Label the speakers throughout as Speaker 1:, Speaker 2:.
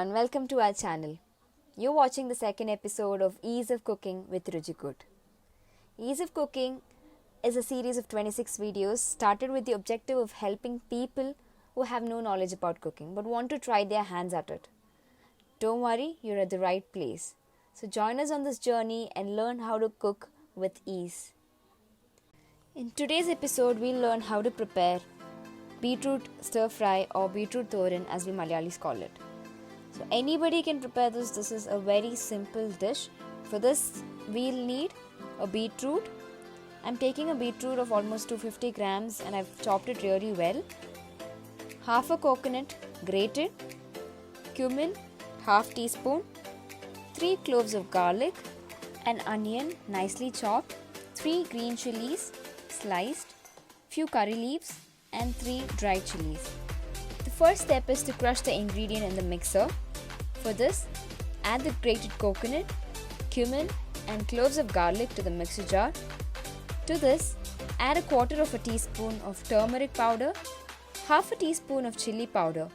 Speaker 1: everyone, welcome to our channel. You're watching the second episode of Ease of Cooking with Ruchi Kootu. Ease of Cooking is a series of 26 videos started with the objective of helping people who have no knowledge about cooking but want to try their hands at it. Don't worry, you're at the right place. So join us on this journey and learn how to cook with ease. In today's episode, we'll learn how to prepare beetroot stir-fry or beetroot thoran as we Malayalis call it. So anybody can prepare this. This is a very simple dish. For this, we'll need a beetroot. I'm taking a beetroot of almost 250 grams and I've chopped it really well. Half a coconut grated, cumin, half teaspoon, 3 cloves of garlic, an onion nicely chopped, 3 green chilies sliced, few curry leaves and 3 dried chilies. The first step is to crush the ingredient in the mixer. For this, add the grated coconut, cumin and cloves of garlic to the mixer jar. To this, add a quarter of a teaspoon of turmeric powder, half a teaspoon of chili powder.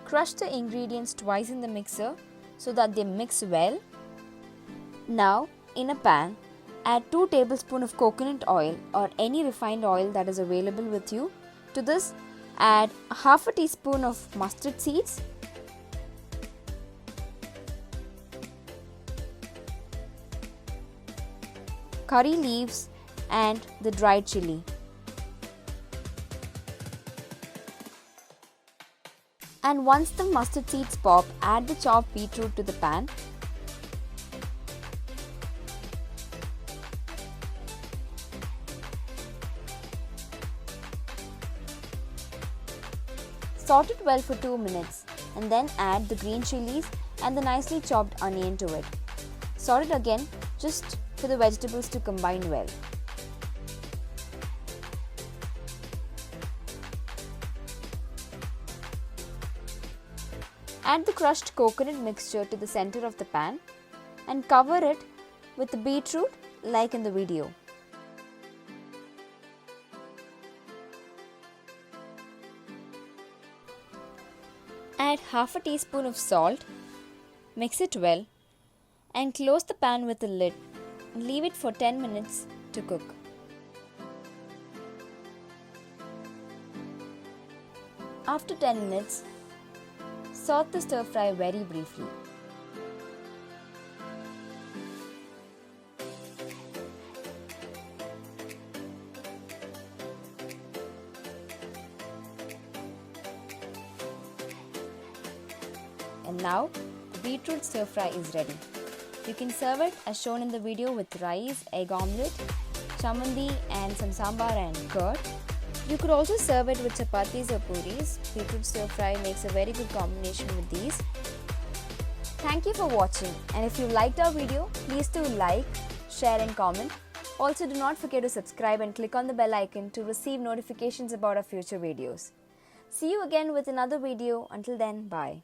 Speaker 1: Crush the ingredients twice in the mixer so that they mix well. Now, in a pan, add 2 tablespoons of coconut oil or any refined oil that is available with you. To this, add half a teaspoon of mustard seeds, curry leaves and the dried chili. And once the mustard seeds pop, add the chopped beetroot to the pan. Saute it well for 2 minutes and then add the green chilies and the nicely chopped onion to it. Saute it again just for the vegetables to combine well. Add the crushed coconut mixture to the center of the pan and cover it with the beetroot like in the video. Add half a teaspoon of salt, mix it well and close the pan with a lid and leave it for 10 minutes to cook. After 10 minutes, saute the stir fry very briefly. And now, the beetroot stir fry is ready. You can serve it as shown in the video with rice, egg omelette, chamandi and some sambar and curd. You could also serve it with chapatis or puris. Beetroot stir fry makes a very good combination with these. Thank you for watching, and if you liked our video, please do like, share and comment. Also do not forget to subscribe and click on the bell icon to receive notifications about our future videos. See you again with another video. Until then, bye.